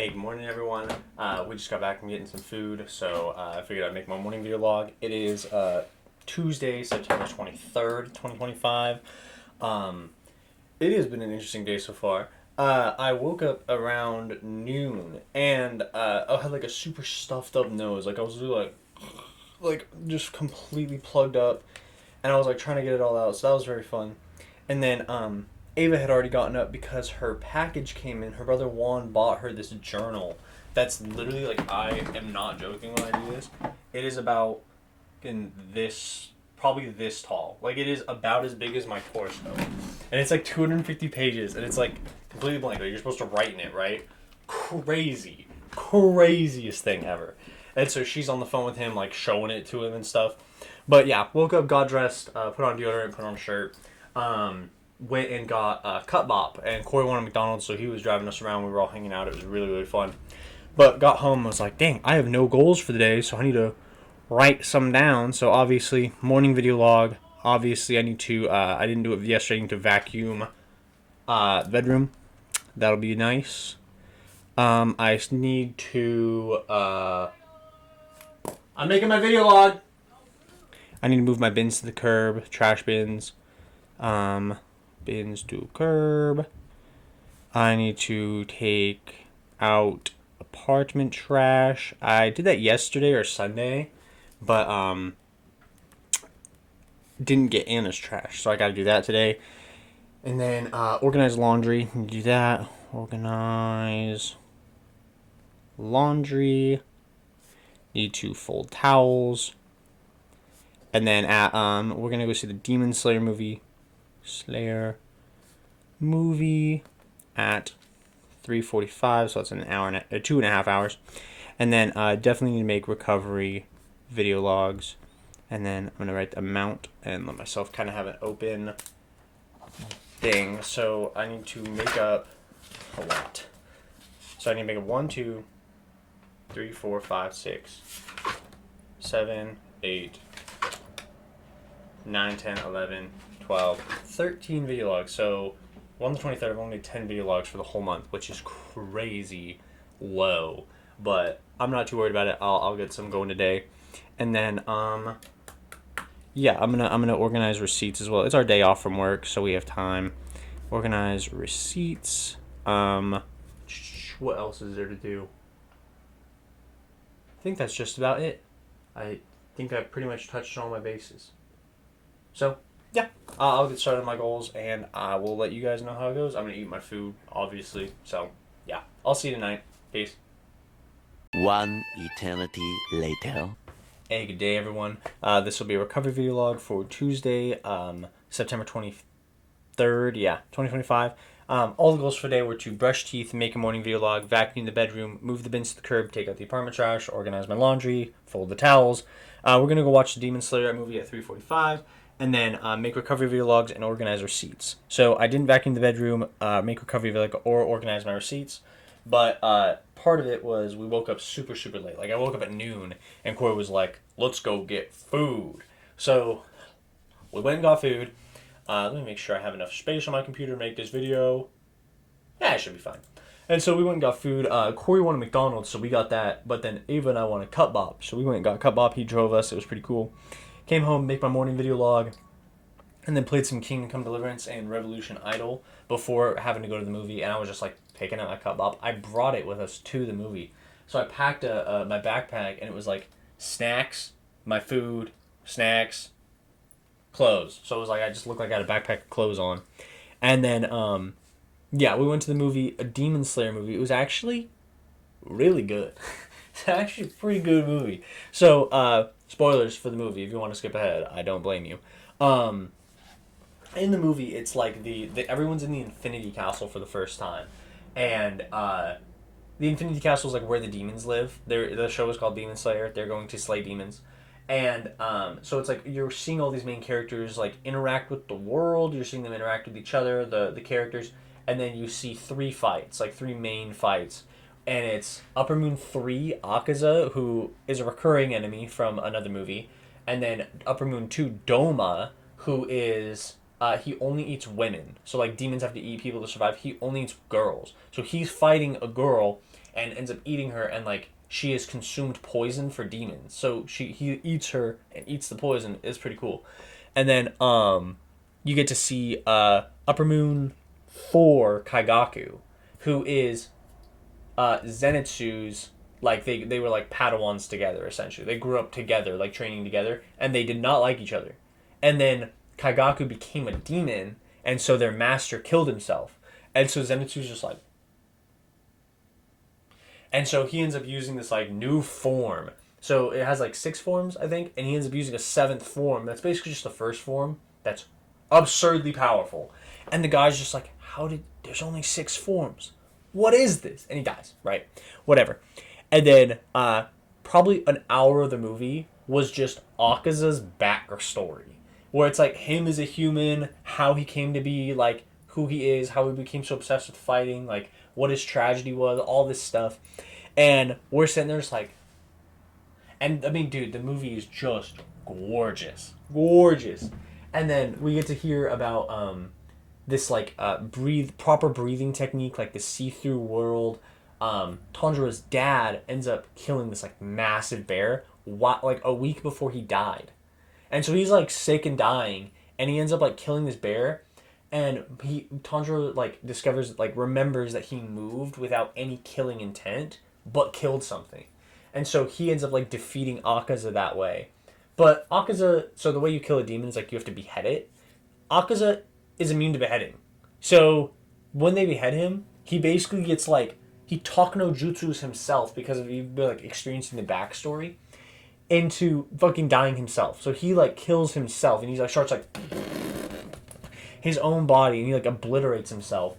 Hey, good morning, everyone. We just got back from getting some food, so I figured I'd make my morning video log. It is Tuesday, September 23rd, 2025. It has been an interesting day so far. I woke up around noon, and I had like a super stuffed up nose. Like I was really like just completely plugged up, and I was like trying to get it all out. So that was very fun. And then Ava had already gotten up because her package came in. Her brother Juan bought her this journal that's literally like, I am not joking when I do this. It is about in this, probably this tall. Like it is about as big as my torso. And it's like 250 pages and it's like completely blank. Like you're supposed to write in it, right? Crazy. Craziest thing ever. And so she's on the phone with him, like showing it to him and stuff. But yeah, woke up, got dressed, put on deodorant, put on a shirt. Went and got CupBop, and Korey wanted McDonald's, so he was driving us around. We were all hanging out. It was really, really fun. But got home and was like, dang, I have no goals for the day, so I need to write some down. So obviously, morning video log. Obviously, I need to, I didn't do it yesterday. I need to vacuum the bedroom. That'll be nice. I need to, I'm making my video log. I need to move my bins to the curb, trash bins. Bins to curb. I need to take out apartment trash. I did that yesterday or Sunday, but didn't get Anna's trash, so I got to do that today. And then organize laundry. Do that. Organize laundry. Need to fold towels. And then we're gonna go see the Demon Slayer movie. At 3:45, so that's an hour and 2.5 hours. And then definitely need to make recovery video logs. And then I'm gonna write the amount and let myself kind of have an open thing. So I need to make up a lot. So I need to make up 1, 2, 3, 4, 5, 6, 7, 8, 9, 10, 11, 12, 13 video logs. So on the 23rd, I've only made 10 video logs for the whole month, which is crazy low. But I'm not too worried about it. I'll get some going today. And then yeah, I'm gonna organize receipts as well. It's our day off from work, so we have time. Organize receipts. What else is there to do? I think that's just about it. I think I've pretty much touched on all my bases. So yeah, I'll get started on my goals, and I will let you guys know how it goes. I'm going to eat my food, obviously. So, yeah. I'll see you tonight. Peace. One eternity later. Hey, good day, everyone. This will be a recovery video log for Tuesday, September 23rd, 2025. All the goals for the day were to brush teeth, make a morning video log, vacuum the bedroom, move the bins to the curb, take out the apartment trash, organize my laundry, fold the towels. We're going to go watch the Demon Slayer movie at 3:45. And then make recovery video logs and organize receipts. So I didn't vacuum the bedroom, make recovery video log, or organize my receipts. But part of it was we woke up super, super late. Like I woke up at noon, and Korey was like, let's go get food. So we went and got food. Let me make sure I have enough space on my computer to make this video. Yeah, it should be fine. And so we went and got food. Korey wanted McDonald's, so we got that. But then Ava and I wanted CupBop. So we went and got CupBop. He drove us. It was pretty cool. Came home, make my morning video log, and then played some Kingdom Come Deliverance and Revolution Idol before having to go to the movie. And I was just like picking up my CupBop. I brought it with us to the movie. So I packed my backpack, and it was like snacks, my food, snacks, clothes. So it was like I just looked like I had a backpack of clothes on. And then, yeah, we went to the movie, a Demon Slayer movie. It was actually really good. It's actually a pretty good movie. So, spoilers for the movie. If you want to skip ahead, I don't blame you. In the movie, it's like the everyone's in the Infinity Castle for the first time, and the Infinity Castle is like where the demons live. The show is called Demon Slayer. They're going to slay demons, and so it's like you're seeing all these main characters like interact with the world. You're seeing them interact with each other, the characters, and then you see three main fights. And it's Upper Moon 3, Akaza, who is a recurring enemy from another movie. And then Upper Moon 2, Doma, who is, he only eats women. So, like, demons have to eat people to survive. He only eats girls. So he's fighting a girl, and ends up eating her, and like she has consumed poison for demons. So he eats her and eats the poison. It's pretty cool. And then you get to see Upper Moon 4 Kaigaku, who is Zenitsu's, like they were like Padawans together essentially. They grew up together, like training together, and they did not like each other. And then Kaigaku became a demon, and so their master killed himself. And so Zenitsu's just like, and so he ends up using this like new form. So it has like 6 forms, I think, and he ends up using a 7th form. That's basically just the first form. That's absurdly powerful. And the guy's just like, there's only 6 forms. What is this? And he dies, right? Whatever. And then probably an hour of the movie was just Akaza's backstory, where it's like him as a human, how he came to be, like who he is, how he became so obsessed with fighting, like what his tragedy was, all this stuff. And we're sitting there just like, and I mean, dude, the movie is just gorgeous. Gorgeous. And then we get to hear about this like proper breathing technique, like the see-through world. Tanjiro's dad ends up killing this like massive bear like a week before he died. And so he's like sick and dying, and he ends up like killing this bear, and Tanjiro like remembers that he moved without any killing intent, but killed something. And so he ends up like defeating Akaza that way. But Akaza, so the way you kill a demon is like you have to behead it. Akaza is immune to beheading. So when they behead him, he basically gets like, he talk no jutsus himself because of like experiencing the backstory into fucking dying himself. So he like kills himself, and he's like starts like his own body, and he like obliterates himself,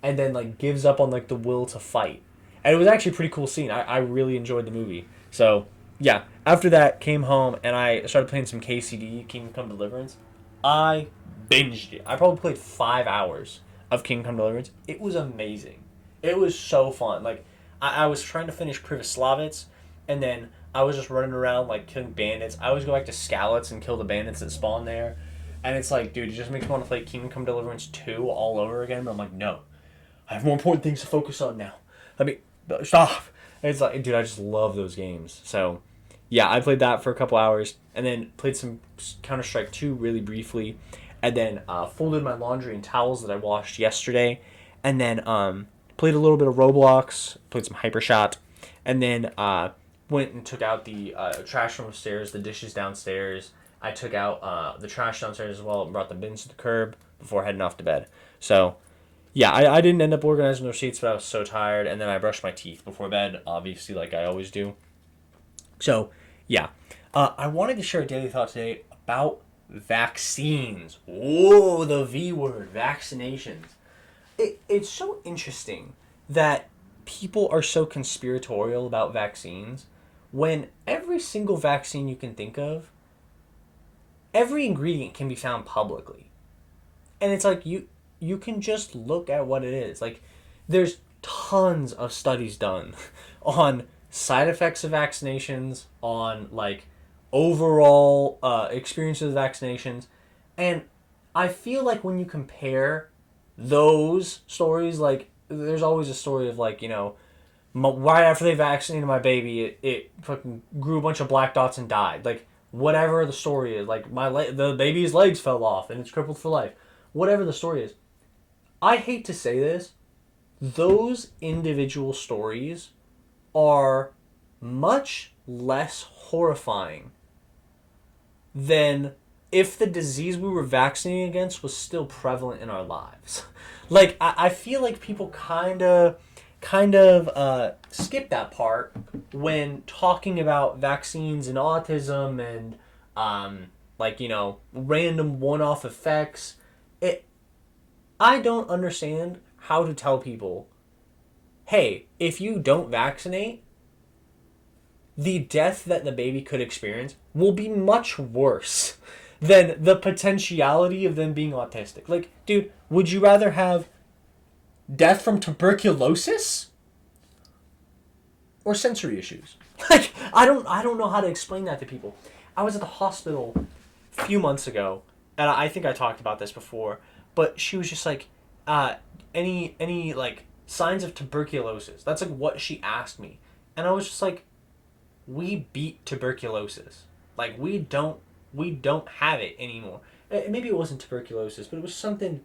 and then like gives up on like the will to fight. And it was actually a pretty cool scene. I really enjoyed the movie. So yeah, after that came home and I started playing some KCD, Kingdom Come Deliverance. I binged it. I probably played 5 hours of Kingdom Come Deliverance. It was amazing. It was so fun. Like I was trying to finish Pribyslavits, and then I was just running around like killing bandits. I always go back to Skalitz and kill the bandits that spawn there. And it's like, dude, it just makes me want to play Kingdom Come Deliverance 2 all over again. But I'm like, no. I have more important things to focus on now. Stop. And it's like, dude, I just love those games. So, yeah, I played that for a couple hours. And then played some Counter-Strike 2 really briefly. And then folded my laundry and towels that I washed yesterday. And then played a little bit of Roblox. Played some Hypershot. And then went and took out the trash from upstairs, the dishes downstairs. I took out the trash downstairs as well and brought the bins to the curb before heading off to bed. So, yeah, I didn't end up organizing those sheets, but I was so tired. And then I brushed my teeth before bed, obviously, like I always do. So, yeah. I wanted to share a daily thought today about vaccines. Whoa, the V word, vaccinations. It's so interesting that people are so conspiratorial about vaccines when every single vaccine you can think of, every ingredient can be found publicly. And it's like you can just look at what it is. Like there's tons of studies done on side effects of vaccinations, on like overall experiences of vaccinations. And I feel like when you compare those stories, like there's always a story of like, you know, right after they vaccinated my baby, it fucking grew a bunch of black dots and died. Like whatever the story is, like the baby's legs fell off and it's crippled for life. Whatever the story is, I hate to say this, those individual stories are much less horrifying than if the disease we were vaccinating against was still prevalent in our lives. Like, I feel like people kind of skip that part when talking about vaccines and autism and, like, you know, random one-off effects. I don't understand how to tell people, hey, if you don't vaccinate, the death that the baby could experience will be much worse than the potentiality of them being autistic. Like, dude, would you rather have death from tuberculosis or sensory issues? Like, I don't know how to explain that to people. I was at the hospital a few months ago, and I think I talked about this before, but she was just like, any like signs of tuberculosis. That's like what she asked me. And I was just like, we beat tuberculosis. Like we don't have it anymore. Maybe it wasn't tuberculosis, but it was something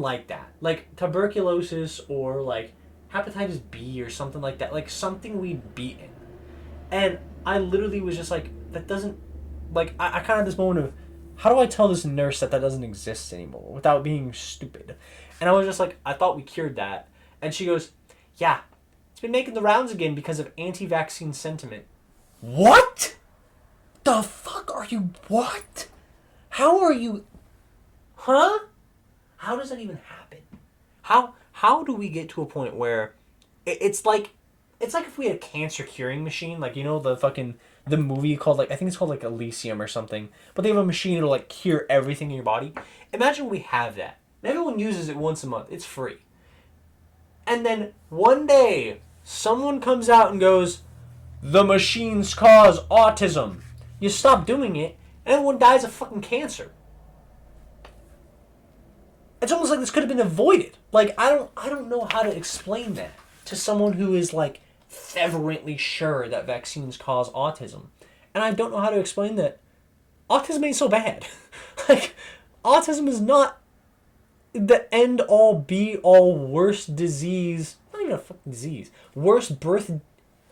like that. Like tuberculosis or like hepatitis B or something like that. Like something we'd beaten. And I literally was just like, that doesn't, like, I kind of had this moment of, how do I tell this nurse that doesn't exist anymore without being stupid? And I was just like, I thought we cured that. And she goes, yeah, it's been making the rounds again because of anti-vaccine sentiment. What? The fuck are you, what? How are you, huh? How does that even happen? How do we get to a point where it's like if we had a cancer curing machine, like, you know, the movie called, like, I think it's called, like, Elysium or something, but they have a machine that'll, like, cure everything in your body. Imagine we have that. And everyone uses it once a month. It's free. And then one day, someone comes out and goes, the machines cause autism. You stop doing it, and everyone dies of fucking cancer. It's almost like this could have been avoided. Like, I don't know how to explain that to someone who is, like, fervently sure that vaccines cause autism. And I don't know how to explain that autism ain't so bad. Like, autism is not the end all be all worst disease. Not even a fucking disease. Worst birth,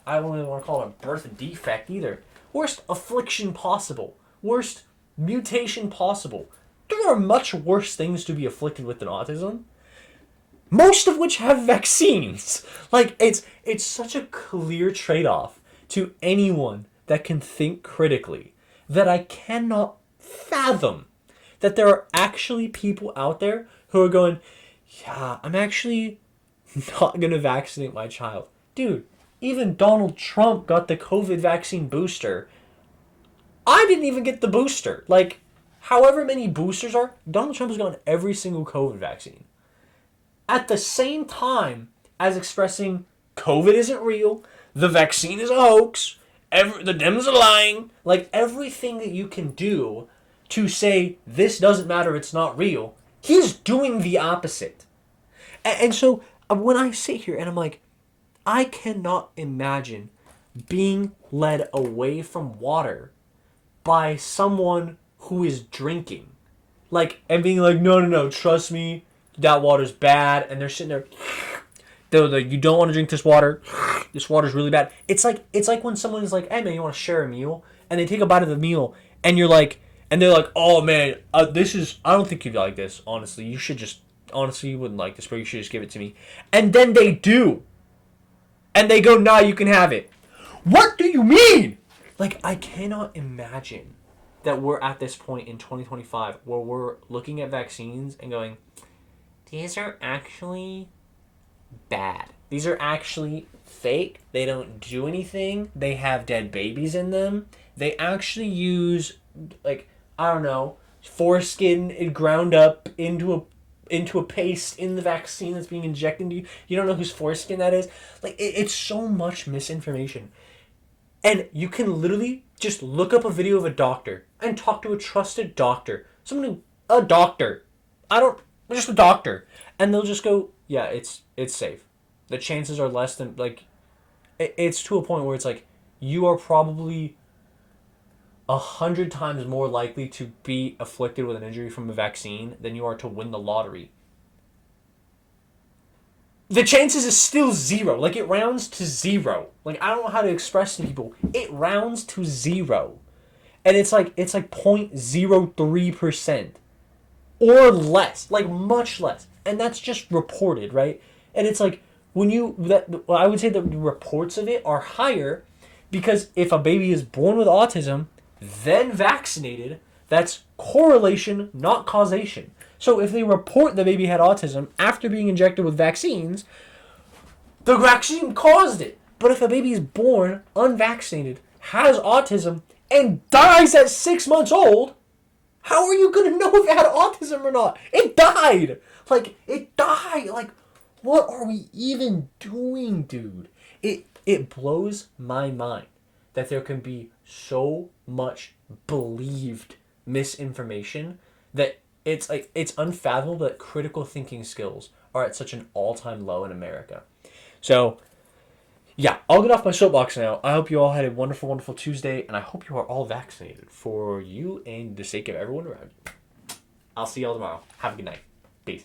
I don't even want to call it a birth defect either. Worst affliction possible. Worst mutation possible. There are much worse things to be afflicted with than autism. Most of which have vaccines. Like, it's such a clear trade-off to anyone that can think critically that I cannot fathom that there are actually people out there who are going, yeah, I'm actually not going to vaccinate my child. Dude, even Donald Trump got the COVID vaccine booster. I didn't even get the booster. Like, however many boosters are, Donald Trump has gotten every single COVID vaccine. At the same time as expressing COVID isn't real, the vaccine is a hoax, the Dems are lying, like everything that you can do to say this doesn't matter, it's not real, he's doing the opposite. And so when I sit here and I'm like, I cannot imagine being led away from water by someone who is drinking. Like, and being like, no, trust me, that water's bad, and they're sitting there, you don't want to drink this water, this water's really bad. It's like when someone's like, hey man, you want to share a meal, and they take a bite of the meal, and you're like, and they're like, oh man, I don't think you'd like this, honestly, you wouldn't like this, but you should just give it to me. And then they do, and they go, nah, you can have it. What do you mean? Like, I cannot imagine that we're at this point in 2025 where we're looking at vaccines and going, these are actually bad. These are actually fake. They don't do anything. They have dead babies in them. They actually use, like, I don't know, foreskin ground up into a paste in the vaccine that's being injected into you. You don't know whose foreskin that is. Like, it's so much misinformation. And you can literally just look up a video of a doctor and talk to a trusted doctor. A doctor. Just a doctor. And they'll just go, yeah, it's safe. The chances are less than, like, it's to a point where it's like, you are probably 100 times more likely to be afflicted with an injury from a vaccine than you are to win the lottery. The chances is still zero. Like, it rounds to zero. Like, I don't know how to express to people. It rounds to zero. And it's like 0.03%. Or less. Like, much less. And that's just reported, right? And it's like, I would say that the reports of it are higher because if a baby is born with autism, then vaccinated, that's correlation, not causation. So if they report the baby had autism after being injected with vaccines, the vaccine caused it. But if a baby is born unvaccinated, has autism, and dies at 6 months old, how are you going to know if it had autism or not? It died. Like, it died. Like, what are we even doing, dude? It blows my mind that there can be so much believed misinformation that it's unfathomable that critical thinking skills are at such an all-time low in America. So, yeah, I'll get off my soapbox now. I hope you all had a wonderful, wonderful Tuesday, and I hope you are all vaccinated for you and the sake of everyone around you. I'll see you all tomorrow. Have a good night. Peace.